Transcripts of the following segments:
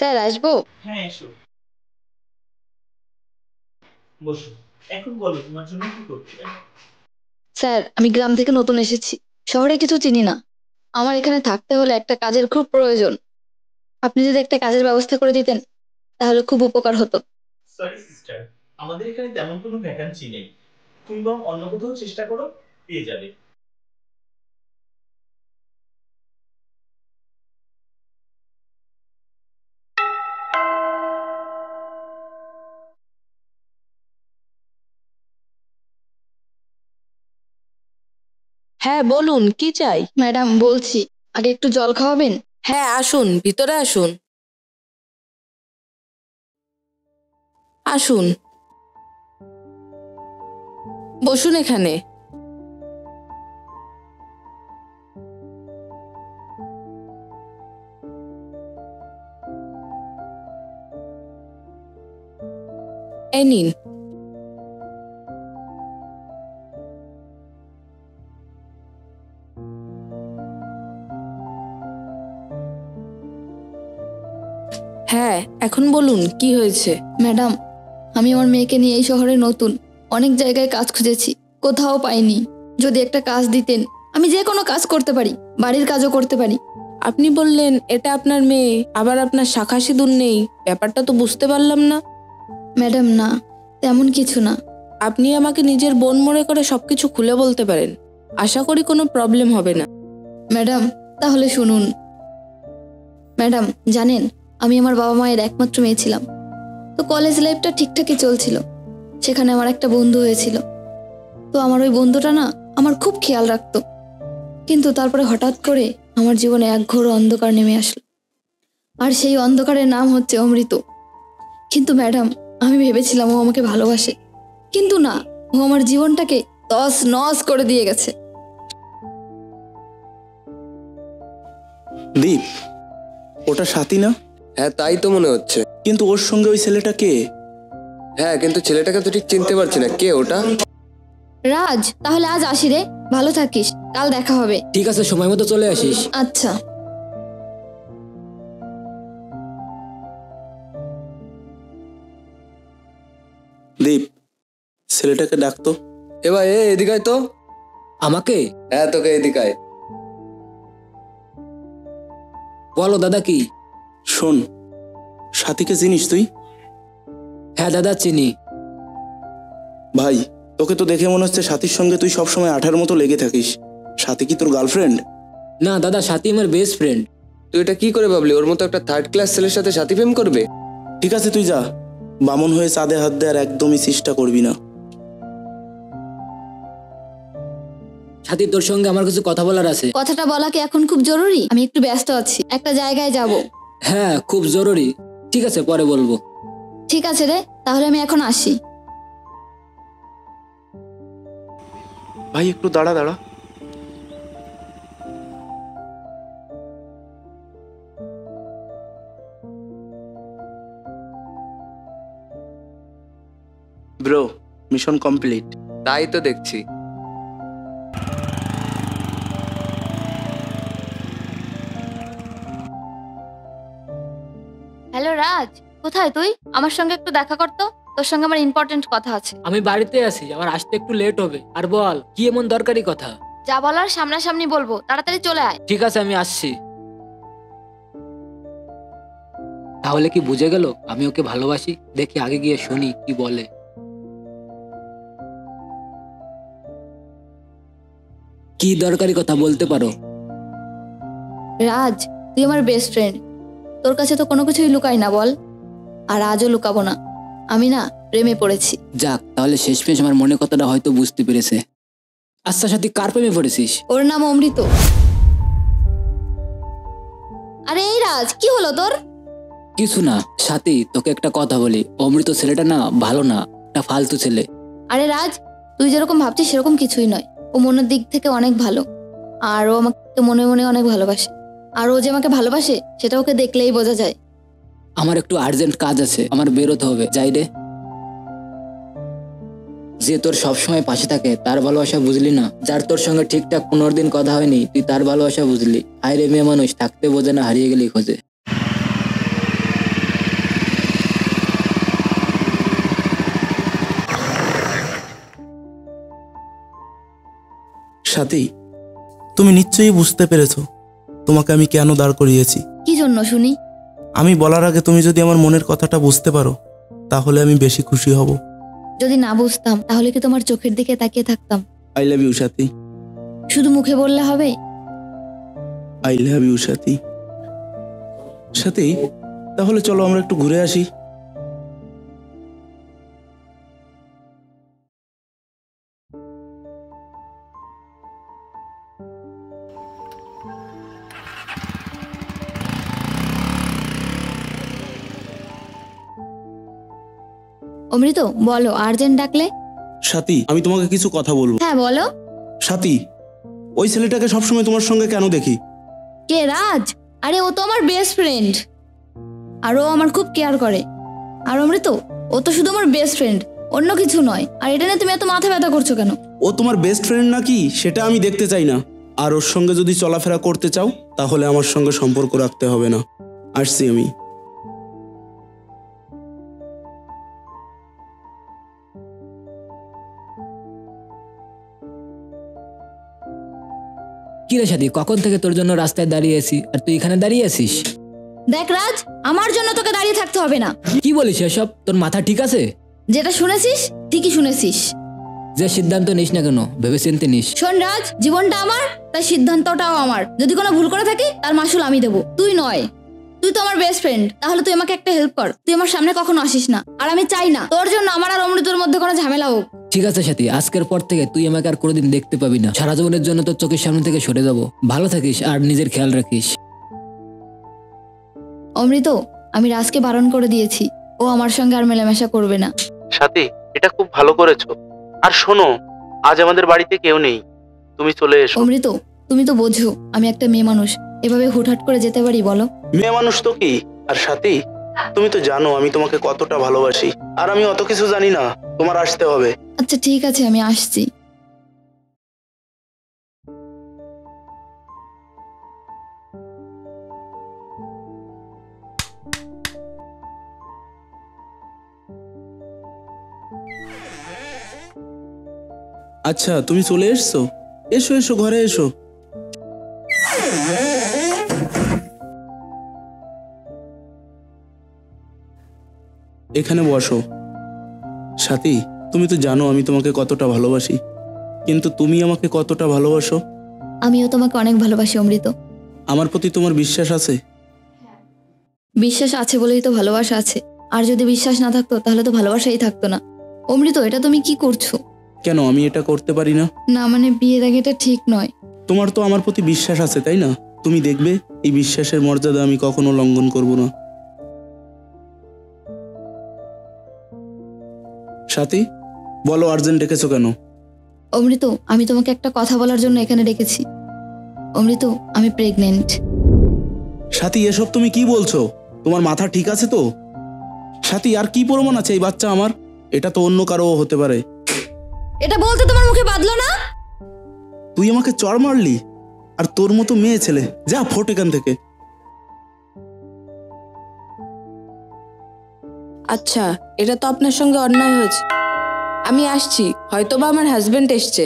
Sir আসবো? হ্যাঁ এসো, বসো। এখন বলো তোমার জন্য কি করতে পারি? স্যার আমি গ্রাম থেকে নতুন এসেছি, শহরে কিছু চিনি না। আমার এখানে থাকতে হলে একটা কাজের খুব প্রয়োজন। আপনি যদি একটা কাজের ব্যবস্থা করে দিতেন তাহলে খুব উপকার হতো। সরি সিস্টার, আমাদের এখানে তেমন কোনো ভ্যাকান্সি নেই। তুমি বরং অন্য কোথাও চেষ্টা করো, পেয়ে যাবে। হ্যাঁ বলুন, কি চাই? ম্যাডাম বলছি, আগে একটু জল খাওয়াবেন? হ্যাঁ আসুন, ভিতরে আসুন। আসুন, বসুন এখানে। এই নিন। হ্যাঁ এখন বলুন, কি হয়েছে? ম্যাডাম, আমি আমার মেয়েকে নিয়ে এই শহরে নতুন, অনেক জায়গায় কাজ খুঁজেছি, কোথাও পাইনি। যদি একটা কাজ দিতেন, আমি যে কোনো কাজ করতে পারি, বাড়ির কাজও করতে পারি। আপনি বললেন এটা আপনার মেয়ে, আবার আপনার শাখা সিঁদুর নেই, ব্যাপারটা তো বুঝতে পারলাম না। ম্যাডাম না, তেমন কিছু না। আপনি আমাকে নিজের বোন মনে করে সবকিছু খুলে বলতে পারেন, আশা করি কোনো প্রবলেম হবে না। ম্যাডাম তাহলে শুনুন। ম্যাডাম জানেন, আমি আমার বাবা মায়ের একমাত্র মেয়ে ছিলাম। তো কলেজ লাইফটা ঠিকঠাকই চলছিল, সেখানে আমার একটা বন্ধু হয়েছিল। তো আমার ওই বন্ধুটা না আমার খুব খেয়াল রাখতো, কিন্তু তারপরে হঠাৎ করে আমার জীবনে এক ঘোর অন্ধকার নেমে আসলো। আর সেই অন্ধকারের নাম হচ্ছে অমৃত। কিন্তু ম্যাডাম, আমি ভেবেছিলাম ও আমাকে ভালোবাসে, কিন্তু না, ও আমার জীবনটাকে তছ নছ করে দিয়ে গেছে। দীপ, ওটা সাথী না? হ্যাঁ তাই তো মনে হচ্ছে। কিন্তু ওর সঙ্গে ওই ছেলেটা কে? হ্যাঁ কিন্তু ছেলেটাকে তো ঠিক চিনতে পারছি না, কে ওটা? রাজ, তাহলে আজ আসি রে, ভালো থাকিস, কাল দেখা হবে। ঠিক আছে, সময় মতো চলে আসিস। আচ্ছা। দীপ, ছেলেটাকে ডাকতো। ভাই এদিকে আয় তো। আমাকে? হ্যাঁ তোকে এদিকে আয়। বলো দাদা, কি? শোন, সাথীকে চিনিস তুই? হ্যাঁ দাদা চিনি। ভাই, তোকে তো দেখে মনে হচ্ছে সাথীর সঙ্গে তুই সবসময় আঠার মতো লেগে থাকিস। সাথী কি তোর গার্লফ্রেন্ড? না দাদা, সাথী আমার বেস্ট ফ্রেন্ড। তুই এটা কি করে ভাবলি? ওর মতো একটা থার্ড ক্লাস ছেলের সাথে সাথী প্রেম করবে? ঠিক আছে তুই যা, বামন হয়ে চাঁদে হাত দেওয়ার একদমই চেষ্টা করবি না। সাথী, তোর সঙ্গে আমার কিছু কথা বলার আছে। কথাটা বলা কি এখন খুব জরুরি? আমি একটু ব্যস্ত আছি, একটা জায়গায় যাব। হ্যাঁ খুব জরুরি। ঠিক আছে, পরে বলবো। ঠিক আছে রে, তাহলে আমি এখন আসি। ভাই একটু দাঁড়া দাঁড়া। Bro, mission complete. তাই তো দেখছি। হ্যালো রাজ, কোথায় তুই? আমার সঙ্গে একটু দেখা করতো, তোর সঙ্গে আমার ইম্পর্টেন্ট কথা আছে। আমি বাড়িতে আছি, আমার আসতে একটু লেট হবে। আর বল, কি এমন দরকারি কথা? যা বলার সামনাসামনি বলবো, তাড়াতাড়ি চলে আয়। ঠিক আছে, আমি আসছি। তাহলে কি বুঝে গেল আমি ওকে ভালোবাসি? দেখি আগে গিয়ে শুনি কি বলে। কি দরকারি কথা বলতে পারো? রাজ, তুই আমার বেস্ট ফ্রেন্ড, তোর কাছে তো কোনো কিছুই লুকাই না, বল। আর আজও লুকাবো না, আমি না প্রেমে পড়েছি। যাক, তাহলে শেষমেশ আমার মনে কথাটা হয়তো বুঝতে পেরেছে। আচ্ছা সাথী, কার প্রেমে পড়েছিস? ওর নাম অমৃত। আরে এই রাজ, কি হলো তোর? কিছু না সাথী, তোকে একটা কথা বলি, অমৃত ছেলেটা না ভালো না, একটা ফালতু ছেলে। আরে রাজ, তুই যেরকম ভাবছিস সেরকম কিছুই নয়। ও মনের দিক থেকে অনেক ভালো, আর ও আমাকে মনে মনে অনেক ভালোবাসে। আর ও যে আমাকে ভালোবাসে সেটা ওকে দেখলেই বোঝা যায়। আমার একটু আর্জেন্ট কাজ আছে, আমার বেরোতে হবে, যাই রে। যে তোর সবসময় পাশে থাকে তার ভালোবাসা বুঝলি না? যার তোর সঙ্গে ঠিকঠাক 15 দিন কথা হয়নি, তুই তার ভালোবাসা বুঝলি? হায় রে মেয়ে মানুষ, থাকতে বোঝে না, হারিয়ে গেলেই খোঁজে। সাথী, তুমি নিশ্চয়ই বুঝতে পেরেছো তোমাকে আমি কেন দাঁড় করিয়েছি। কি জন্য শুনি? আমি বলার আগে তুমি যদি আমার মনের কথাটা বুঝতে পারো তাহলে আমি বেশি খুশি হব। যদি না বুঝতাম তাহলে কি তোমার চোখের দিকে তাকিয়ে থাকতাম? আই লাভ ইউ সাথী। শুধু মুখে বললে হবে? আই লাভ ইউ সাথী। সাথী, তাহলে চলো আমরা একটু ঘুরে আসি। অমৃত, বলো, আর্জেন্ট ডাকলে? সাথী, আমি তোমাকে কিছু কথা বলবো। হ্যাঁ বলো। সাথী, ওই ছেলেটাকে সবসময় তোমার সঙ্গে কেন দেখি? কে, রাজ? আরে ও তো আমার বেস্ট ফ্রেন্ড, আর ও আমার খুব কেয়ার করে। আর অমৃত, ও তো শুধু আমার বেস্ট ফ্রেন্ড, অন্য কিছু নয়। আর এটা নিয়ে তুমি এত মাথা ব্যথা করছো কেন? ও তোমার বেস্ট ফ্রেন্ড নাকি সেটা আমি দেখতে চাই না। আর ওর সঙ্গে যদি চলাফেরা করতে চাও তাহলে আমার সঙ্গে সম্পর্ক রাখতে হবে না। আসছি আমি। কি রে সাথী, কখন থেকে তোর জন্য রাস্তায় দাঁড়িয়ে আছি আর তুই এখানে দাঁড়িয়ে আছিস? দেখ রাজ, আমার জন্য তোকে দাঁড়িয়ে থাকতে হবে না। কি বলিস এসব? তোর মাথা ঠিক আছে? যেটা শুনেছিস ঠিকই শুনেছিস। যে সিদ্ধান্ত নিস না কেন ভেবে চিন্তে নিস। শোন রাজ, জীবনটা আমার, তাই সিদ্ধান্তটাও আমার। যদি কোনো ভুল করে থাকি তার মাসুল আমি দেবো, তুই নয়। তুই তো আমার বেস্ট ফ্রেন্ড, তাহলে তুই আমাকে একটা হেল্প কর। তুই আমার সামনে কখনো আসিস না, আর আমি চাই না তোর জন্য আমার আর অমৃতর মধ্যে কোনো ঝামেলা হোক। ঠিক আছে সাথী, আজকের পর থেকে তুই আমাকে আর কোনোদিন দেখতে পাবি না। সারা জীবনের জন্য তোর চোখের সামনে থেকে সরে যাবো। ভালো থাকিস আর নিজের খেয়াল রাখিস। অমৃত, আমি রাজকে বারণ করে দিয়েছি, ও আমার সঙ্গে আর মেলামেশা করবে না। সাথী, এটা খুব ভালো করেছো। আর শোনো, আজ আমাদের বাড়িতে কেউ নেই, তুমি চলে এসো। অমৃত, তুমি তো বোঝো আমি একটা মেয়ে মানুষ, এভাবে হুটহাট করে যেতে পারি বলো? মেয়ে মানুষ তো কি। আর সাথী, তুমি তো জানো আমি তোমাকে কতটা ভালোবাসি। আর আমি অত কিছু জানি না, তোমার আসতে হবে। আচ্ছা ঠিক আছে, আমি আসছি। আচ্ছা, তুমি চলে এসছো? এসো এসো, ঘরে এসো। এখানে বসো। সাথী, তুমি তো জানো আমি তোমাকে কতটা ভালোবাসি, কিন্তু তুমি আমাকে কতটা ভালোবাসো? আমিও তোমাকে অনেক ভালোবাসি অমৃত। আমার প্রতি তোমার বিশ্বাস আছে? বিশ্বাস আছে বলেই তো ভালোবাসা আছে। আর যদি বিশ্বাস না থাকতো তাহলে তো ভালোবাসাই থাকতো না। অমৃত, এটা তুমি কি করছো? কেন আমি এটা করতে পারি না? না মানে বিয়ের আগে এটা ঠিক নয়। তোমার তো আমার প্রতি বিশ্বাস আছে, তাই না? তুমি দেখবে এই বিশ্বাসের মর্যাদা আমি কখনো লঙ্ঘন করব না। সাথী, বলো, আর্জেন্ট ডেকেছো কেন? অমৃত, আমি তোমাকে একটা কথা বলার জন্য এখানে ডেকেছি। অমৃত, আমি প্রেগনেন্ট। সাথী, এসব তুমি কি বলছো? তোমার মাথা ঠিক আছে তো? সাথী, আর কি প্রমাণ আছে এই বাচ্চা আমার? এটা তো অন্য কারো হতে পারে। এটা বলতে তোমার মুখে বাঁধলো না? তুই আমাকে চড় মারলি, আর তোর মতো মেয়ে ছেলে, যা ফোট এখান থেকে। আচ্ছা, এটা তো আপনার সঙ্গে অন্যায় হয়েছে। আমি আসছি, হয়তোবা আমার হাজবেন্ড এসছে।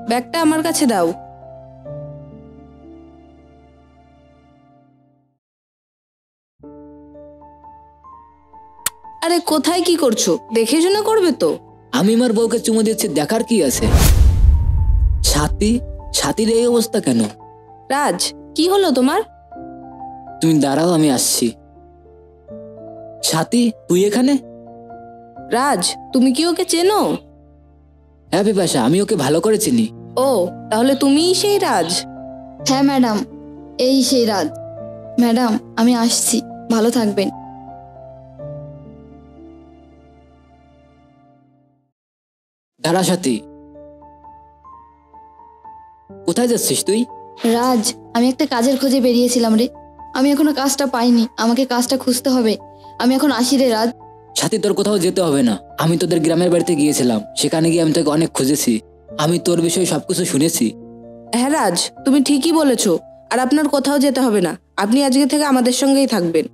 ব্যাগটা আমার কাছে দাও। আরে কোথায় কি করছো? দেখে শুনে করবে তো। আমি আমার বউকে চুমু দিচ্ছি, দেখার কি আছে? সাথী, সাথীর এই অবস্থা কেন? রাজ, কি হলো তোমার? তুমি দাঁড়াও, আমি আসছি। সাথী, তুই এখানে? রাজ, তুমি কি ওকে চেনো? হ্যাঁ বিপাশা, আমি ওকে ভালো করে চিনি। ও, তাহলে তুমিই সেই রাজ। হ্যাঁ ম্যাডাম, এই সেই রাজ। ম্যাডাম, আমি আসছি, ভালো থাকবেন। দাঁড়া সাথী, কোথায় যাচ্ছিস তুই? রাজ, আমি একটা কাজের খোঁজে বেরিয়েছিলাম রে। আমি এখনো কাজটা পাইনি, আমাকে কাজটা খুঁজতে হবে। আমি এখন আসি রে রাজ। সাথী, তোর কোথাও যেতে হবে না। আমি তোদের গ্রামের বাড়িতে গিয়েছিলাম, সেখানে গিয়ে আমি তোকে অনেক খুঁজেছি। আমি তোর বিষয়ে সবকিছু শুনেছি। হ্যাঁ রাজ, তুমি ঠিকই বলেছো। আর আপনার কোথাও যেতে হবে না, আপনি আজকে থেকে আমাদের সঙ্গেই থাকবেন।